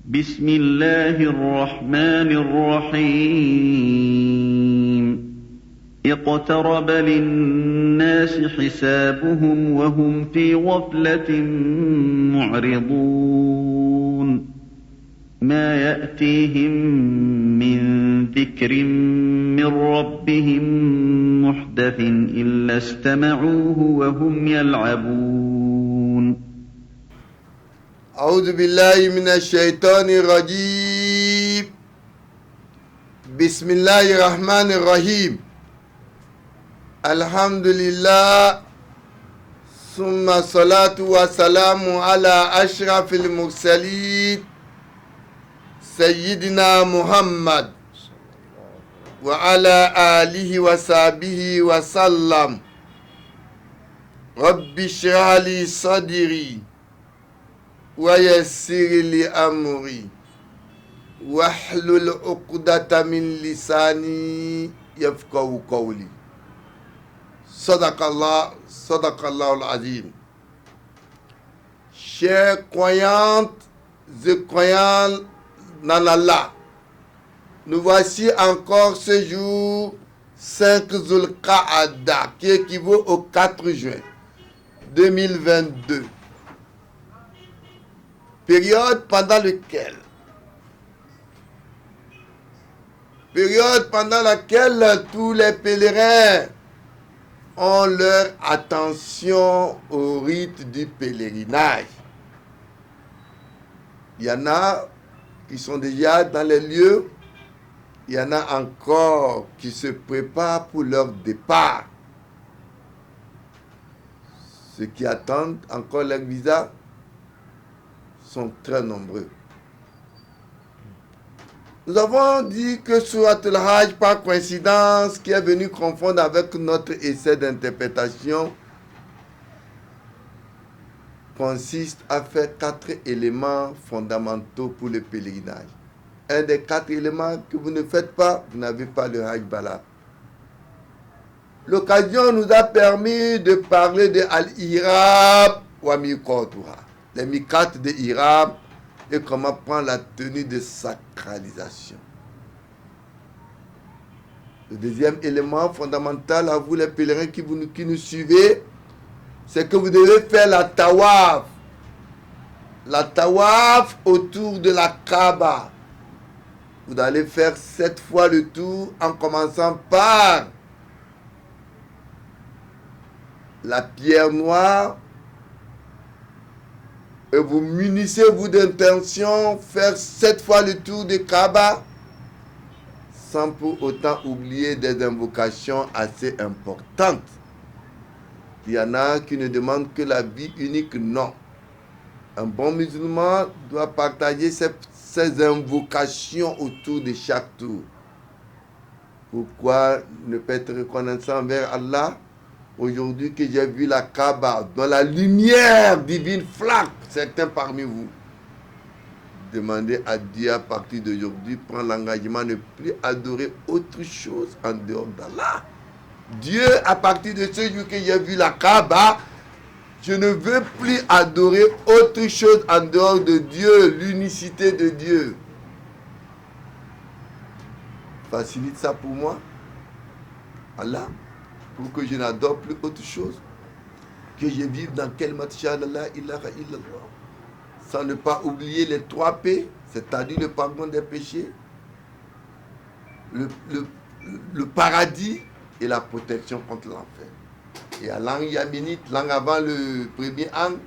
بسم الله الرحمن الرحيم اقترب للناس حسابهم وهم في غفلة معرضون ما يأتيهم من ذكر من ربهم محدث إلا استمعوه وهم يلعبون أعوذ بالله من الشيطان الرجيم بسم الله الرحمن الرحيم الحمد لله ثم الصلاة والسلام على أشرف المرسلين سيدنا محمد وعلى آله وصحبه وسلم رب اشرح لي صدري ويسر لي أمري واحلل عقدة من لساني يفقهوا قولي صدق الله العظيم. Chers croyantes et croyants en Allah, nous voici encore ce jour 5 Zulqa'ada qui équivaut au 4 juin 2022. Période pendant laquelle tous les pèlerins ont leur attention au rite du pèlerinage. Il y en a qui sont déjà dans les lieux, il y en a encore qui se préparent pour leur départ. Ceux qui attendent encore leur visa sont très nombreux. Nous avons dit que Surat al-Hajj, par coïncidence, qui est venu confondre avec notre essai d'interprétation, consiste à faire 4 éléments fondamentaux pour le pèlerinage. Un des 4 éléments que vous ne faites pas, vous n'avez pas le Hajj Bala. L'occasion nous a permis de parler de Al-Ihram wa Miqatuha, les miqat de Ihram et comment prendre la tenue de sacralisation. Le deuxième élément fondamental à vous les pèlerins qui nous suivez, c'est que vous devez faire la tawaf. La tawaf autour de la Kaaba. Vous allez faire 7 fois le tour en commençant par la pierre noire. Et vous munissez-vous d'intention, faire 7 fois le tour de Kaaba, sans pour autant oublier des invocations assez importantes. Il y en a qui ne demandent que la vie unique, non. Un bon musulman doit partager ses invocations autour de chaque tour. Pourquoi ne pas être reconnaissant envers Allah? Aujourd'hui que j'ai vu la Kaaba, dans la lumière divine flaque, certains parmi vous, demandez à Dieu à partir d'aujourd'hui, prendre l'engagement de ne plus adorer autre chose en dehors d'Allah. Dieu, à partir de ce jour que j'ai vu la Kaaba, je ne veux plus adorer autre chose en dehors de Dieu, l'unicité de Dieu. Facilite ça pour moi, Allah, pour que je n'adore plus autre chose, que je vive dans quel matcha la ilaha illallah, sans ne pas oublier les 3 P, c'est-à-dire le pardon des péchés, le paradis et la protection contre l'enfer. Et à langue yaminite, langue avant le premier angle,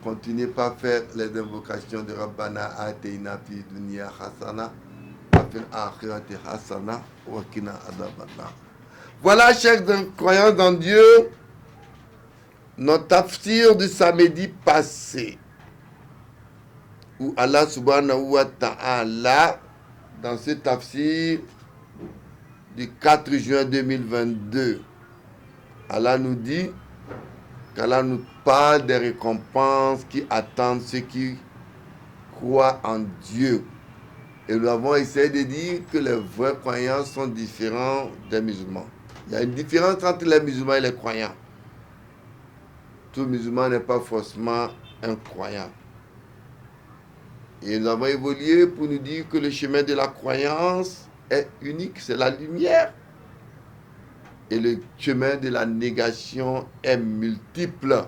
continuez pas à faire les invocations de Rabbana Ateina fi dunya hasana wa fil akhirati hasana wa qina adhabannar. Voilà, chers croyants en Dieu, notre tafsir du samedi passé, où Allah subhanahu wa ta'ala, dans ce tafsir du 4 juin 2022, Allah nous dit qu'Allah nous parle des récompenses qui attendent ceux qui croient en Dieu. Et nous avons essayé de dire que les vrais croyants sont différents des musulmans. Il y a une différence entre les musulmans et les croyants. Tout musulman n'est pas forcément un croyant. Et nous avons évolué pour nous dire que le chemin de la croyance est unique, c'est la lumière. Et le chemin de la négation est multiple.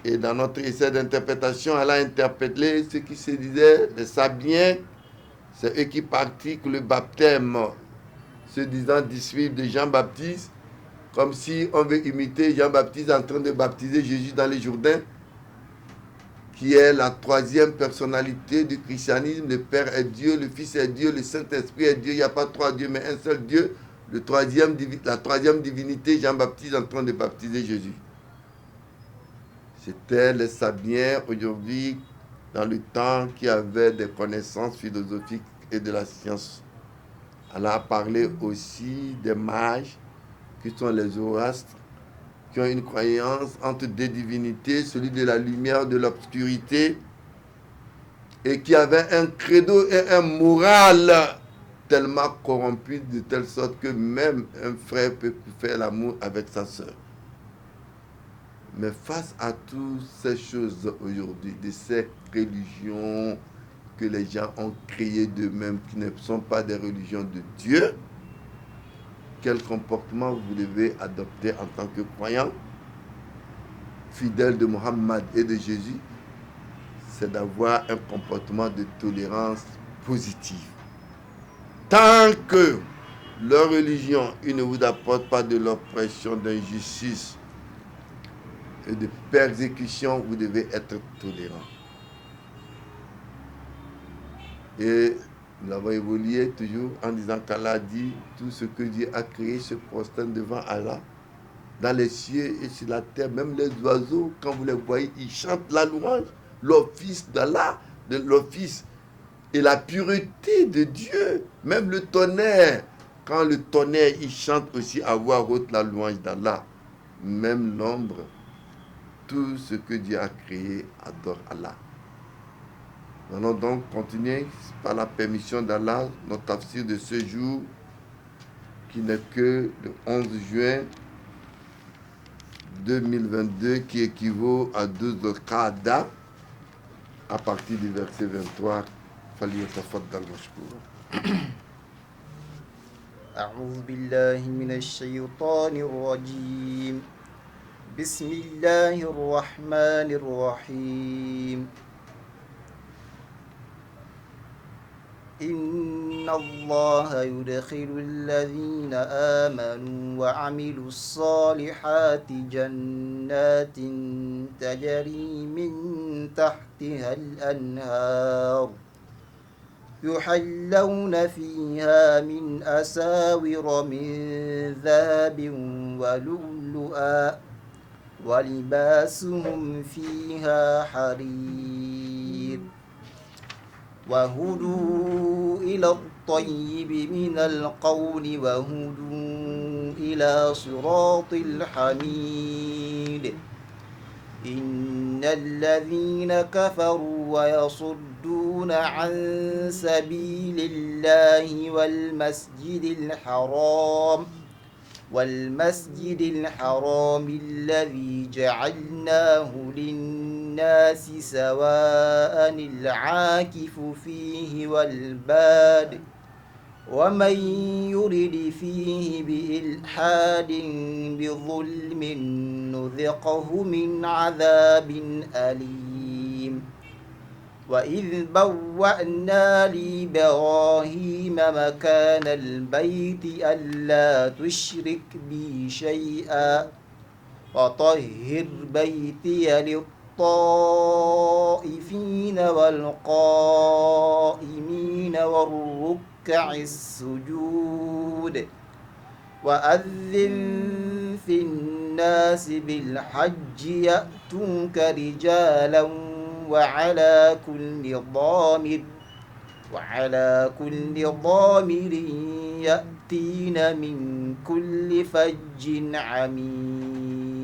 Et dans notre essai d'interprétation, elle a interprété ce qui se disait, les Sabiens, c'est eux qui pratiquent le baptême, se disant disciples de Jean-Baptiste, comme si on veut imiter Jean-Baptiste en train de baptiser Jésus dans le Jourdain, qui est la troisième personnalité du christianisme. Le Père est Dieu, le Fils est Dieu, le Saint-Esprit est Dieu. Il n'y a pas trois dieux, mais un seul Dieu. La troisième divinité, Jean-Baptiste en train de baptiser Jésus. C'était les Sabiens aujourd'hui, dans le temps, qui avaient des connaissances philosophiques et de la science. Elle a parlé aussi des mages, qui sont les Zoroastres, qui ont une croyance entre deux divinités, celui de la lumière, de l'obscurité, et qui avaient un credo et un moral tellement corrompu de telle sorte que même un frère peut faire l'amour avec sa sœur. Mais face à toutes ces choses aujourd'hui, de ces religions que les gens ont créées d'eux-mêmes, qui ne sont pas des religions de Dieu, quel comportement vous devez adopter en tant que croyant, fidèle de Mohammed et de Jésus? C'est d'avoir un comportement de tolérance positive. Tant que leur religion, ne vous apporte pas de l'oppression, d'injustice et de persécution, vous devez être tolérant. Et nous avons évolué toujours en disant qu'Allah dit, tout ce que Dieu a créé se prosterne devant Allah. Dans les cieux et sur la terre, même les oiseaux, quand vous les voyez, ils chantent la louange, l'office d'Allah, de l'office et la pureté de Dieu. Même le tonnerre, quand le tonnerre, il chante aussi à voix haute la louange d'Allah. Même l'ombre, tout ce que Dieu a créé adore Allah. Nous allons donc continuer par la permission d'Allah, notre tafsir de ce jour, qui n'est que le 11 juin 2022, qui équivaut à 12 Qa'ada, à partir du verset 23. فليتفضل مشكورا. أعوذ بالله من الشيطان الرجيم. بسم الله الرحمن الرحيم. إن الله يدخل الذين آمنوا وعملوا الصالحات جنات تجري من تحتها الأنهار يحلون فيها من أساور من ذهب ولؤلؤا ولباسهم فيها حرير وهدوا إلى الطيب من القول وهدوا إلى صراط الحميد. إن الذين كفروا ويصدون عن سبيل الله والمسجد الحرام الذي جعلناه للناس سواء العاكف فيه والباد ومن يرد فيه بإلحاد بظلم نذقه من عذاب أليم. وإذ بوأنا لإبراهيم مكان البيت ألا تشرك بي شيئا وطهر بيتي للطائفين والقائمين والركع السجود. وأذن في الناس بالحج يأتوك رجالا وعلى كل ضامر يأتين من كل فج عميق.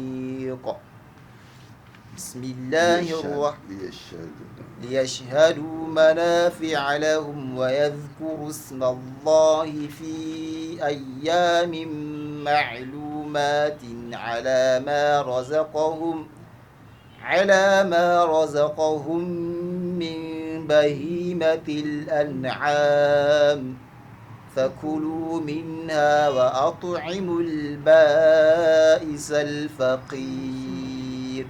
بسم الله الرحمن ليشهدوا منافع لهم ويذكروا اسم الله في أيام معلومات على ما رزقهم من بهيمة الأنعام فكلوا منها وأطعموا البائس الفقير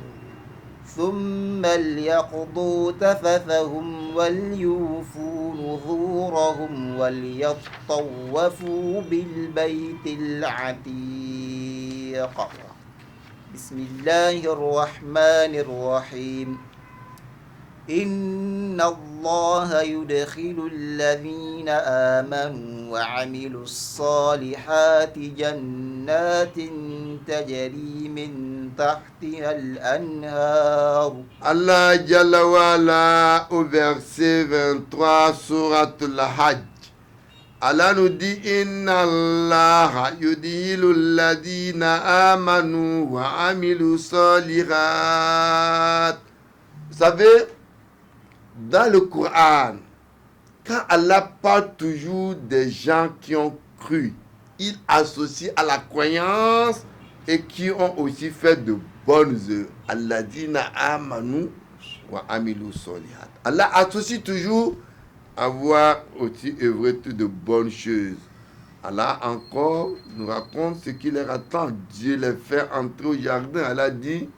ثم ليقضوا تفثهم وليوفوا نذورهم وليطوفوا بالبيت العتيق بسم الله الرحمن الرحيم إن الله يدخل الذين آمنوا وعملوا الصالحات جنات تجري من تحتها الأنهار. Allah Jalla wa'ala au verset 23 sourate al-Hajj. Allah nous dit Inna Allah yudhilu alladhina amanu wa amilu salihat. Vous savez, dans le Coran, quand Allah parle toujours des gens qui ont cru, il associe à la croyance et qui ont aussi fait de bonnes œuvres. Alladhina amanu wa amilu salihat. Allah associe toujours avoir aussi œuvré de bonnes choses. Allah encore nous raconte ce qui leur attend. Dieu les fait entrer au jardin. Allah dit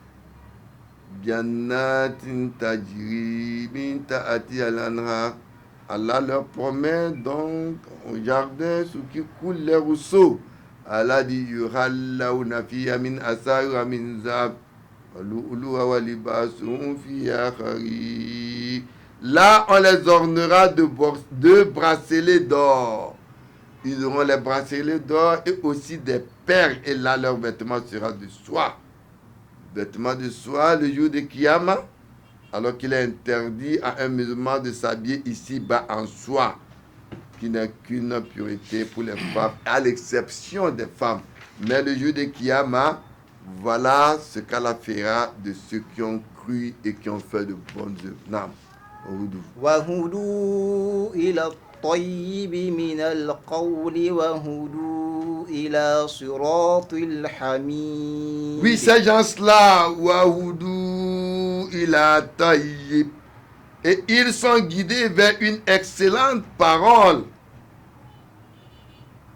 Jannatin tajri min ta'ati al-anhar. Allah leur promet donc au jardin sous qui coule les ruisseaux. Allah dit yuhallawna fiha min asawira min zahab wa lu'lu'a wa libasuhum fiha kharir. Là, on les ornera de bracelets d'or. Ils auront les bracelets d'or et aussi des perles. Et là, leur vêtement sera de soie. Vêtement de soie le jour de Kiyama, alors qu'il est interdit à un musulman de s'habiller ici-bas en soie, qui n'a qu'une pureté pour les femmes, à l'exception des femmes. Mais le jour de Kiyama, voilà ce qu'Allah fera de ceux qui ont cru et qui ont fait de bonnes œuvres. Non. وهدوا إلى الطيب من القول وهدوا إلى صراط الحميد. Oui, ces gens-là, wahudou ila tayyib, et ils sont guidés vers une excellente parole.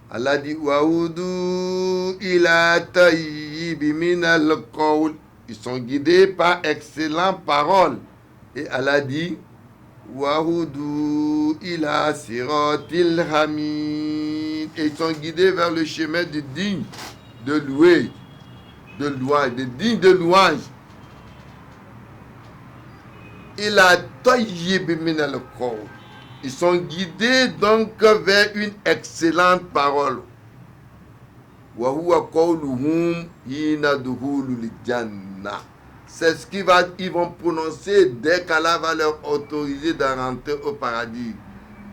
Allah dit wahudou ila tayyib min al-qawl. Ils sont guidés par excellente parole. Et Allah dit Wahudu ila siratil hamid. Et ils sont guidés vers le chemin du digne de louer, de louange, de digne de louange. Ila tayyib min al-qawl. Ils sont guidés donc vers une excellente parole. Wa huwa qawluhum hina dukhulul jannah. C'est ce qu'ils vont prononcer dès qu'Allah va leur autoriser de rentrer au paradis.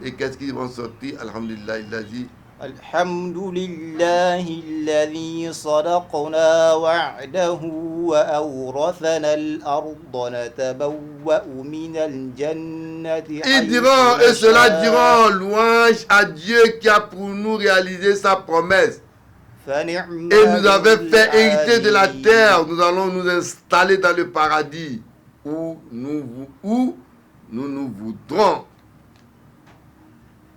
Et qu'est-ce qu'ils vont sortir? Alhamdulillah, il a dit Alhamdulillah alladhi sadaqna wa'dahu wa awrathana al-ardha natabawwa'u min al-jannati. Ils diront, et cela diront, louange à Dieu qui a pour nous réalisé sa promesse. Et nous avait fait hériter de la terre. Nous allons nous installer dans le paradis où nous voudrons.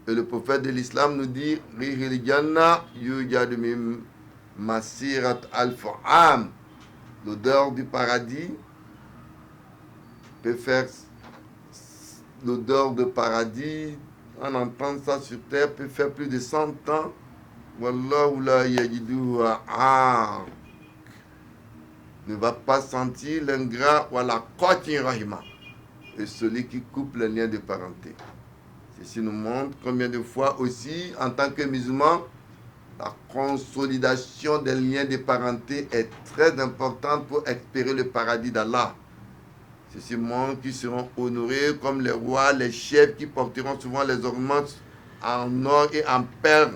Et le prophète de l'islam nous dit Rihil Janna yujad min masirat al-fa'am. L'odeur du paradis peut faire l'odeur de paradis. On entend ça sur terre, peut faire plus de 100 ans. Wallahu la yajiduha aaq. Ne va pas sentir l'ingrat ou la qatin rahima, et celui qui coupe le lien de parenté. Ceci nous montre combien de fois aussi, en tant que musulman, la consolidation des liens de parenté est très importante pour espérer le paradis d'Allah. Ceci montre qu'ils seront honorés comme les rois, les chefs qui porteront souvent les ornements en or et en perles.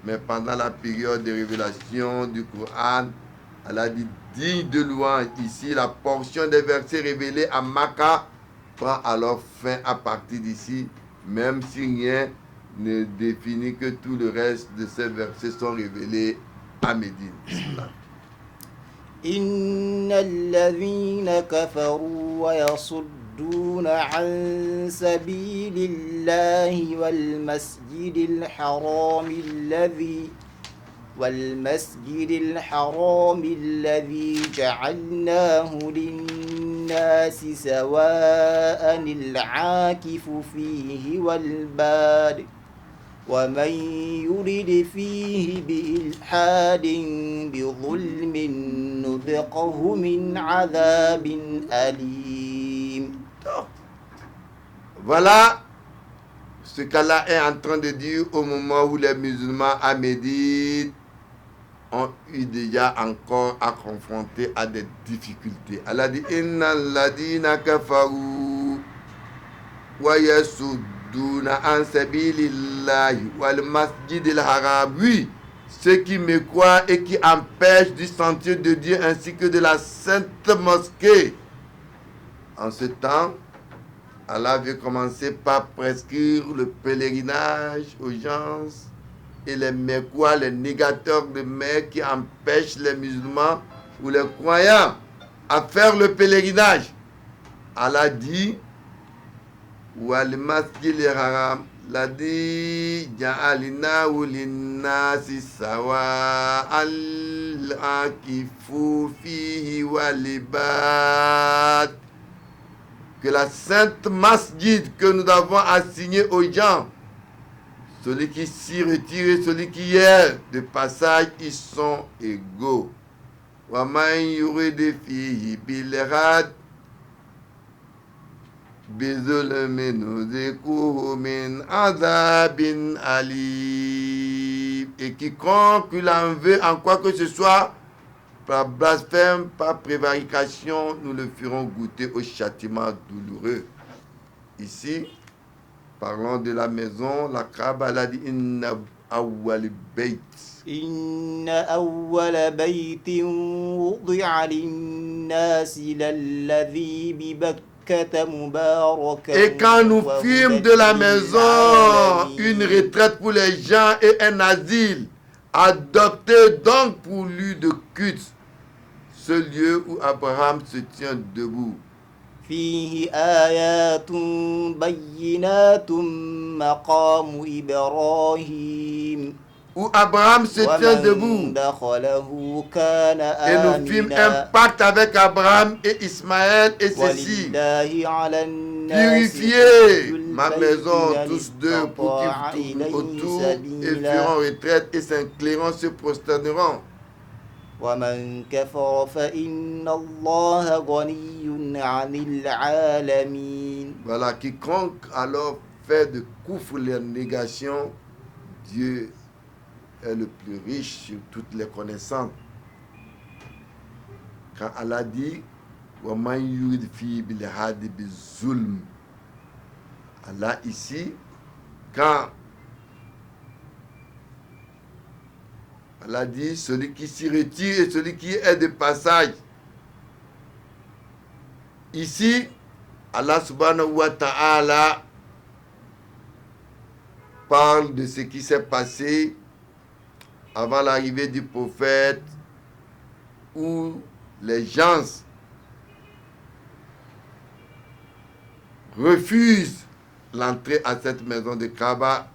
Mais pendant la période de révélation du Coran, Allah dit digne de louange. Ici, la portion des versets révélés à Makkah prend alors fin à partir d'ici, même si rien ne définit que tout le reste de ces versets sont révélés à Médine. إن الذين كفروا ويصدون ليصدون عن سبيل الله والمسجد الحرام الذي جعلناه للناس سواء العاكف فيه والباد ومن يرد فيه بإلحاد بظلم نذقه من عذاب أليم. Voilà ce qu'Allah est en train de dire au moment où les musulmans à Médine ont eu déjà encore à confronter à des difficultés. Allah dit Inna alladhina kafaru wa yasudduna an sabilillahi wal masjidil haram. Oui, ceux qui me croient et qui empêchent du sentier de Dieu ainsi que de la sainte mosquée. En ce temps, Allah veut commencer par prescrire le pèlerinage aux gens et les mécois, les négateurs de mer qui empêchent les musulmans ou les croyants à faire le pèlerinage. Allah dit Wal masjidil haram ladhi ja'alnahu linnasi sawa'al akifu fihi wal ibad. Que la sainte masjid que nous avons assignée aux gens, celui qui s'y retire et celui qui est de passage, ils sont égaux. Wa man yurid fihi bil rad bizulmin nuziquhu min azabin alim. Et quiconque l'en veut en quoi que ce soit, par blasphème, par prévarication, nous le ferons goûter au châtiment douloureux. Ici, parlons de la maison, la Kaaba, elle a dit Inna awwal bayt. Inna awwal baytin wudi'a lin-nasi lalladhi bi Bakkata mubarakan. Et quand nous fîmes de la maison une retraite pour les gens et un asile, adopté donc pour lui de culte, ce lieu où Abraham se tient debout. فيه آيات بينات مقام إبراهيم. Où Abraham se tient debout. Et nous fîmes un pacte avec Abraham et Ismaël et ceci. Purifiez ma maison tous deux pour qu'ils tournent autour et feront retraite et s'inclineront, se prosterneront. ومن كفر فإن الله غني عن العالمين. Voilà, quiconque alors fait de kufr les négations, Dieu est le plus riche sur toutes les connaissances. Quand Allah dit وَمَنْ يُرِدْ فِي بِالْحَادِ بِالظُّلْمِ, Allah ici, quand Allah dit celui qui s'y retire et celui qui est de passage. Ici, Allah subhanahu wa ta'ala parle de ce qui s'est passé avant l'arrivée du prophète, où les gens refusent l'entrée à cette maison de Kaaba.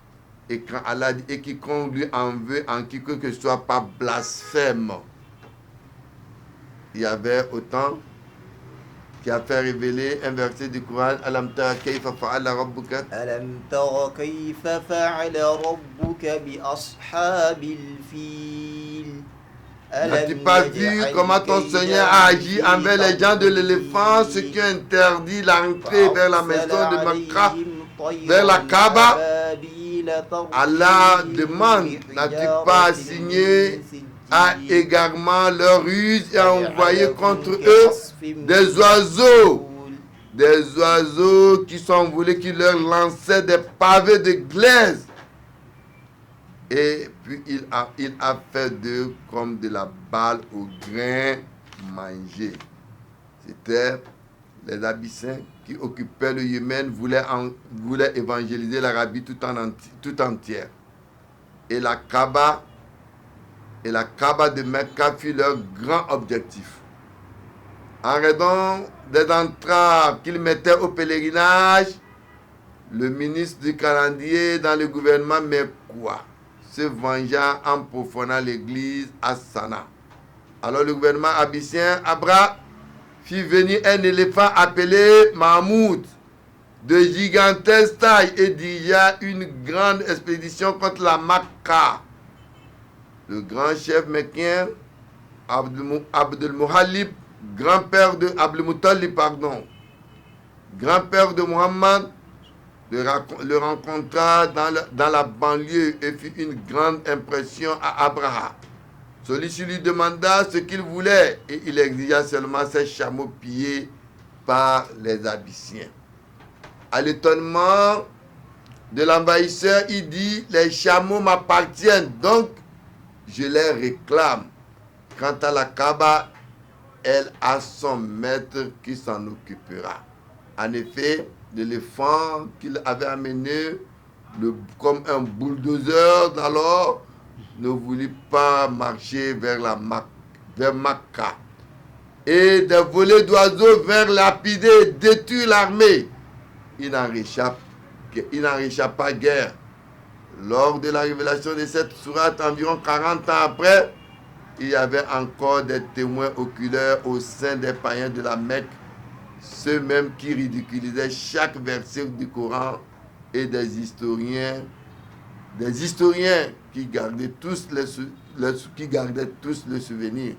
Et quand Allah dit, et quiconque lui en veut, en quiconque que ce soit par blasphème, il y avait autant qui a fait révéler un verset du Coran, Alam tara kayfa fa'ala rabbuka. Alam tara kayfa fa'ala rabbuka bi ashabil fil. N'as-tu pas vu comment ton Seigneur a agi envers les gens de l'éléphant, ce qui interdit l'entrée vers la maison de Makkah, vers la Kaaba? Allah demande, n'as-tu pas assigné à égarement leur ruse et à envoyer contre eux des oiseaux qui sont voulés, qui leur lançaient des pavés de glaise. Et puis il a fait d'eux comme de la balle au grain mangé. C'était les Abyssins qui occupaient le Yémen, voulaient évangéliser l'Arabie tout entière. Et la Kaaba de Mecca fut leur grand objectif. En raison des entraves qu'il mettait au pèlerinage, le ministre du calendrier dans le gouvernement Mekwa se vengea en profanant l'église à Sana. Alors le gouvernement abyssien Abra fit venir un éléphant appelé Mahmoud de gigantesque taille et dirigea une grande expédition contre la Makka. Le grand chef mékien Abdul Muttalib, grand-père de Abdul Muttalib, grand-père de Muhammad, le rencontra dans la banlieue et fit une grande impression à Abraha. Celui-ci lui demanda ce qu'il voulait et il exigea seulement ses chameaux pillés par les Abyssiens. À l'étonnement de l'envahisseur, il dit « Les chameaux m'appartiennent, donc je les réclame. Quant à la Kaaba, elle a son maître qui s'en occupera. » En effet, l'éléphant qu'il avait amené comme un bulldozer d'alors ne voulut pas marcher vers Makka. Et des volées d'oiseaux vinrent lapider et détruire l'armée. Il n'en réchappa guère. Lors de la révélation de cette sourate, environ 40 ans après, il y avait encore des témoins oculaires au sein des païens de la Mecque, ceux-mêmes qui ridiculisaient chaque verset du Coran, et des historiens qui gardaient tous le souvenir.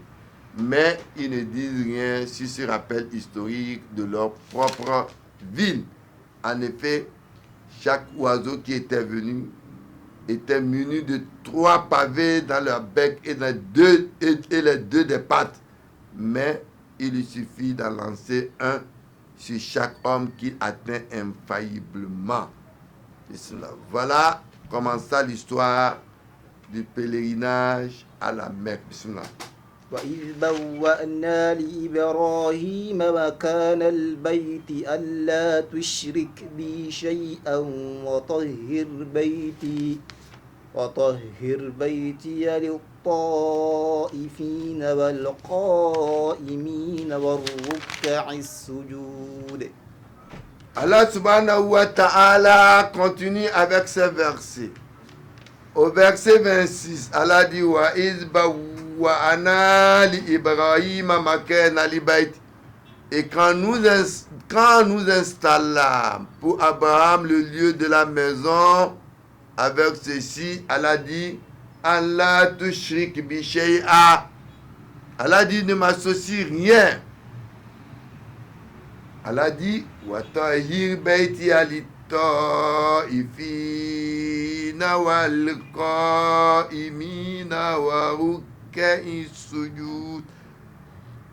Mais ils ne disent rien sur ce rappel historique de leur propre ville. En effet, chaque oiseau qui était venu était muni de 3 pavés dans leur bec et les deux des pattes. Mais il lui suffit d'en lancer un sur chaque homme qu'il atteint infailliblement. Voilà commença l'histoire du pèlerinage à la Mecque. Bismillah. وإذ بوأنا لإبراهيم مكان البيت ألا تشرك بي شيئا وطهر بيتي للطائفين والقائمين والركع السجود. Allah subhanahu wa ta'ala continue avec ces versets. Au verset 26, Allah dit wa ana li Ibrahim makana li bayt. Et quand nous installâmes pour Abraham le lieu de la maison, avec ceci, Allah dit Allah tushrik bi shay'a. Allah dit ne m'associe rien. Allah dit wa tahir bayti lit-ta'ifina wal qa'imina wa ruk'i sujud.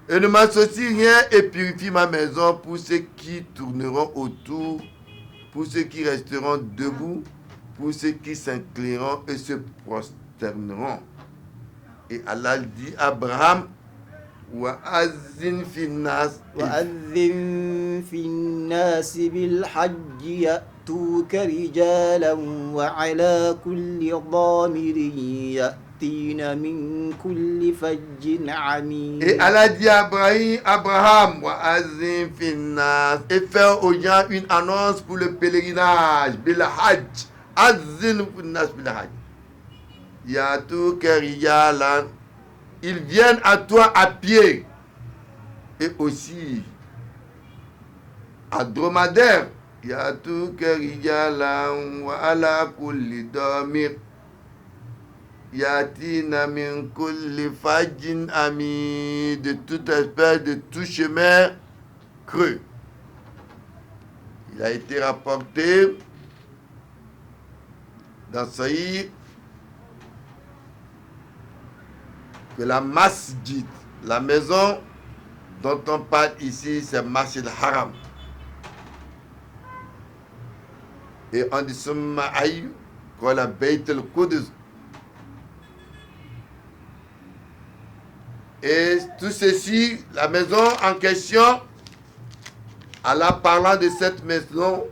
Et ne m'associe rien et purifie ma maison pour ceux qui tourneront autour, pour ceux qui resteront debout, pour ceux qui s'inclineront et se prosterneront. Et Allah dit à Abraham وأذن في الناس بالحج يأتوك رجالا وعلى كل ضامر يأتين من كل فج عميق. Et Allah dit à Abraham وأذن في الناس, et faire aux gens une annonce pour le pèlerinage بالحج. أذن في الناس بالحج يأتوك رجالا, ils viennent à toi à pied et aussi à dromadaire. Yatuka rijalan wa ala kulli damir yatina min kulli fajin ami, de toute espèce de tout chemin creux. Il a été rapporté dans Sahih que la masjid, la maison dont on parle ici, c'est Masjid Haram. Et on dit Summa Ayu, qu'on a Bayt al-Qudus. Et tout ceci, la maison en question, Allah parlant de cette maison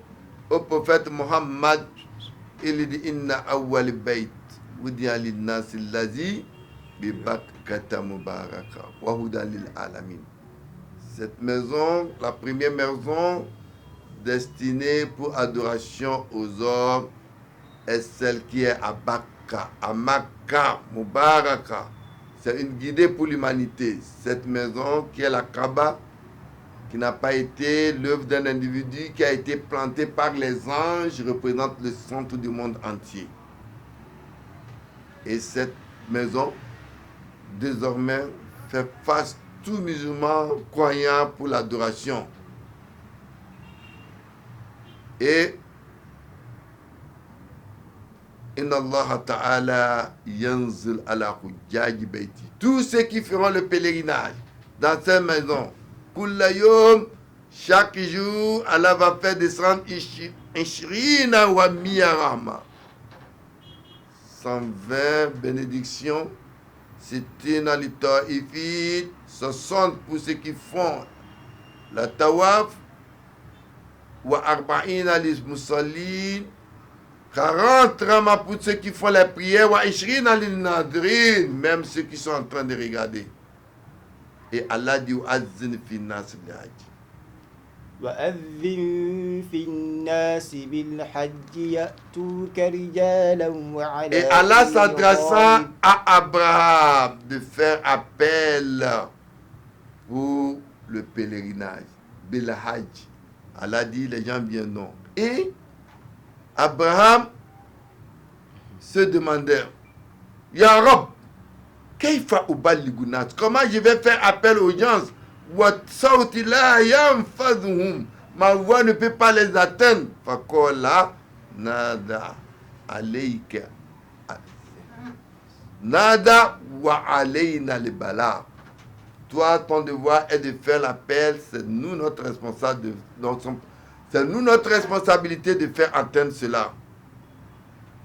au prophète Muhammad, il dit Inna awwal bayt wudi'a lin-nasi allazi bi Bakkata mubaraka wa hudan lil alamin. Cette maison, la première maison destinée pour adoration aux hommes, est celle qui est à Bakka, à Makka, Mubaraka. C'est une guidée pour l'humanité. Cette maison qui est la Kaaba, qui n'a pas été l'œuvre d'un individu, qui a été plantée par les anges, représente le centre du monde entier. Et cette maison, désormais, fait face tout musulman croyant pour l'adoration. Et Inna Allah Ta'ala yanzil ala hujjaji bayti. Tous ceux qui feront le pèlerinage dans cette maison, kullayom, chaque jour, Allah va faire descendre Ishrina wa miyarama. 120 bénédictions. C'était dans l'Itaïfid, 60 pour ceux qui font la tawaf, wa arba'ina lis musallin, 40 ramas pour ceux qui font les prières, wa ishrina lil nadrin, même ceux qui sont en train de regarder. Et Allah dit azin fi nas bil hajj. وأذن في الناس بالحج يأتوك رجالا وعلى Et Allah s'adressant à Abraham de faire appel pour le pèlerinage, bil hajj. Allah dit les gens viendront. Et Abraham se demandait, Ya Rab, kayfa uballigu nas? Comment je vais faire appel aux gens? Wa-sauti la yanfadhuhum. Ma voix ne peut pas les atteindre. Fakola nada alayka. Nada wa alayna le bala. Toi, ton devoir est de faire l'appel. C'est nous notre responsable c'est nous notre responsabilité de faire atteindre cela.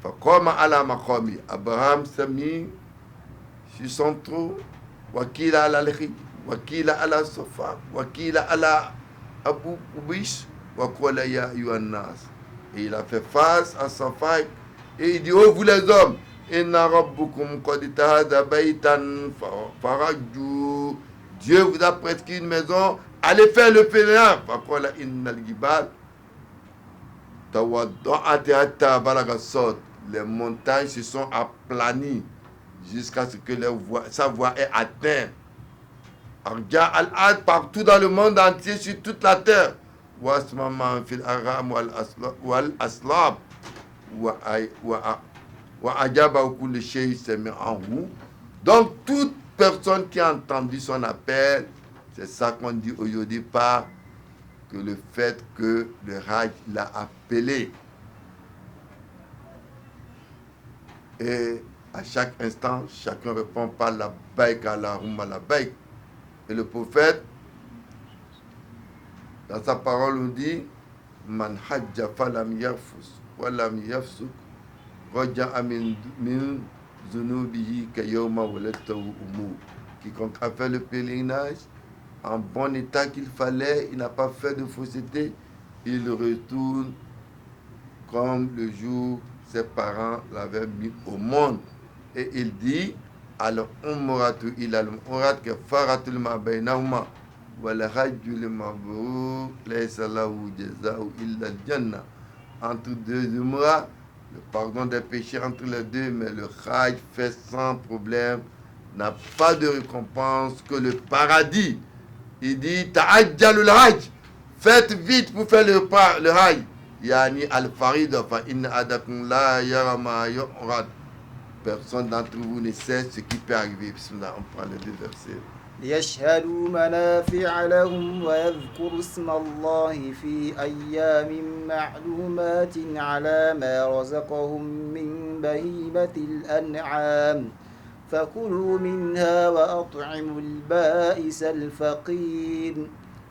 Fakoma ala makomi. Abraham s'est mis sur son trou. Wakila ala l'ekhi. Wakila ala Safa, wakila ala Abu Ubish, wakola ya Yuannas. Et il a fait face à Safa et il dit, oh vous les hommes, inna rabbukum qad tahada baytan faraju. Dieu vous a prescrit une maison, allez faire le pèlerinage. Wakola innal gibal tawadda'at hatta balagasot. Les montagnes se sont aplanies jusqu'à ce que sa voix est atteinte. Arja al-Ad partout dans le monde entier, sur toute la terre. Wasmaman fil aram wal aslab wa ajaba kulli shay sami'ahu. Donc toute personne qui a entendu son appel, c'est ça qu'on dit aujourd'hui par que le fait que le Hajj l'a appelé. Et à chaque instant, chacun répond par la baik Allahumma la baik. Et le prophète, dans sa parole, nous dit Man hajja falam yarfus walam yafsuk raja'a min zunubihi kayawma waladtahu ummu. Quiconque a fait le pèlerinage en bon état qu'il fallait, il n'a pas fait de fausseté, il retourne comme le jour ses parents l'avaient mis au monde. Et il dit al-umratu ila al-umrat kafaratul ma bainahuma wal hajjul mabrur laysa lahu jazaa'u illa al-jannah. Entre deux umrah, le pardon des péchés entre les deux, mais le hajj fait sans problème, n'a pas de récompense que le paradis. Il dit ta'ajjalul hajj, faites vite pour faire le hajj. Yani al-farida fa inna adakum la yara ma yu'rad. Personne d'entre vous ne sait ce qui peut arriver. Bismillah, on prend les deux versets. ليشهدوا منافع لهم ويذكروا اسم الله في أيام معلومات على ما رزقهم من بهيمة الأنعام فكلوا منها وأطعموا البائس الفقير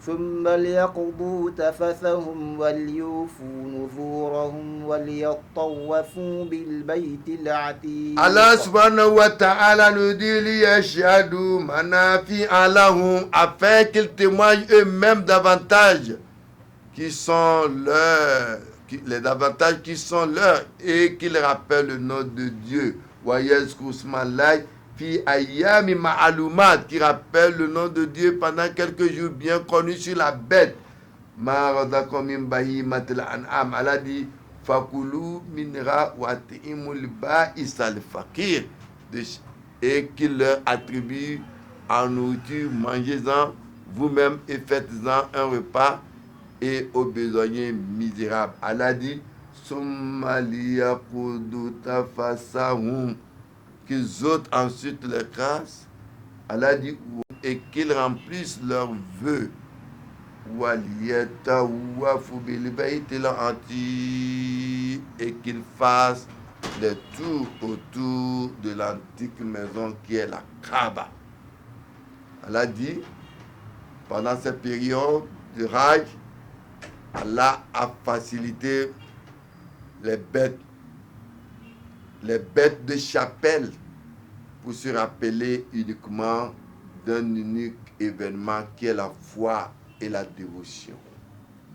ثم ليقضوا تفثهم وليوفوا نذورهم وليطوفوا بالبيت العتيق. Allah subhanahu wa ta'ala nous dit liyashhadu manafi'a lahum, afin qu'ils témoignent eux-mêmes davantage qui sont leurs, les avantages qui sont leurs, et qu'ils rappellent le nom de Dieu. Wa yazkuru smallahi, fi ayyami ma'alumat, qui rappelle le nom de Dieu pendant quelques jours bien connus sur la bête. Ma razaqakum min bahimatil an'am. Allah dit fakulu minra wa at'imul ba'is al faqir, et qu'il leur attribue en nourriture, mangez-en vous-même et faites-en un repas, et aux besognés misérables. Allah dit summa liyaqudu tafassahum, qu'ils ôtent ensuite les grâces. Allah dit et qu'ils remplissent leurs vœux. Waliyatawafu bil baytil atiq, et qu'ils fassent les tours autour de l'antique maison qui est la Kaaba. Allah dit, pendant cette période de Hajj, Allah a facilité les bêtes de chapelle pour se rappeler uniquement d'un unique événement qui est la foi et la dévotion.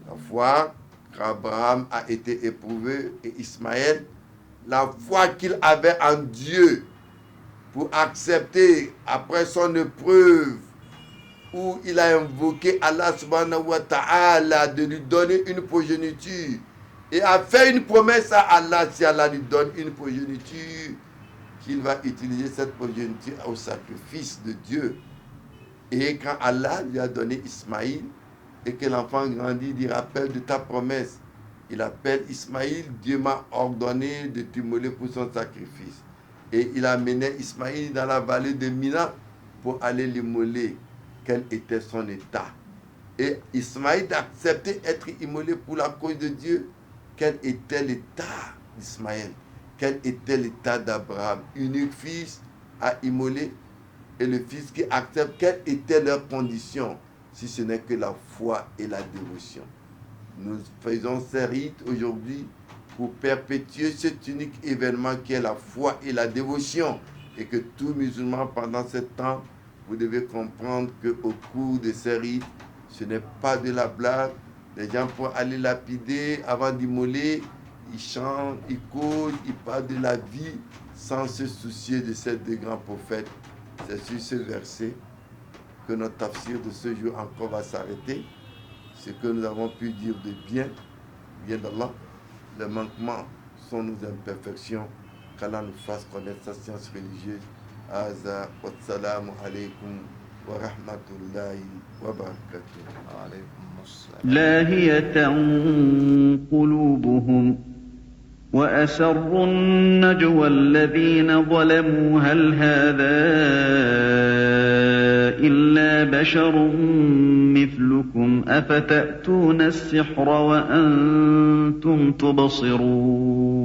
La foi qu'Abraham a été éprouvé et Ismaël, la foi qu'il avait en Dieu pour accepter après son épreuve où il a invoqué Allah subhanahu wa ta'ala de lui donner une progéniture et a fait une promesse à Allah, si Allah lui donne une progéniture, qu'il va utiliser cette progéniture au sacrifice de Dieu. Et quand Allah lui a donné Ismaïl et que l'enfant grandit, il dit rappelle de ta promesse. Il appelle Ismaïl, Dieu m'a ordonné de t'immoler pour son sacrifice. Et il a mené Ismaïl dans la vallée de Mina pour aller l'immoler. Quel était son état? Et Ismaïl a accepté d'être immolé pour la cause de Dieu. Quel était l'état d'Ismaël? Quel était l'état d'Abraham? Unique fils à immoler et le fils qui accepte. Quelles étaient leurs conditions? Si ce n'est que la foi et la dévotion. Nous faisons ces rites aujourd'hui pour perpétuer cet unique événement qui est la foi et la dévotion. Et que tout musulman pendant ce temps, vous devez comprendre qu'au cours de ces rites, ce n'est pas de la blague. Les gens pour aller lapider avant d'immoler, ils chantent, ils causent, ils parlent de la vie sans se soucier de ces deux grands prophètes. C'est sur ce verset que notre tafsir de ce jour encore va s'arrêter. Ce que nous avons pu dire de bien d'Allah. Les manquements sont nos imperfections. Qu'Allah nous fasse connaître sa science religieuse. Aza wa salamu alaykum wa rahmatullahi wa barakatuh. لاهية قلوبهم وأسروا النجوى الذين ظلموا هل هذا إلا بشر مثلكم أفتأتون السحر وأنتم تبصرون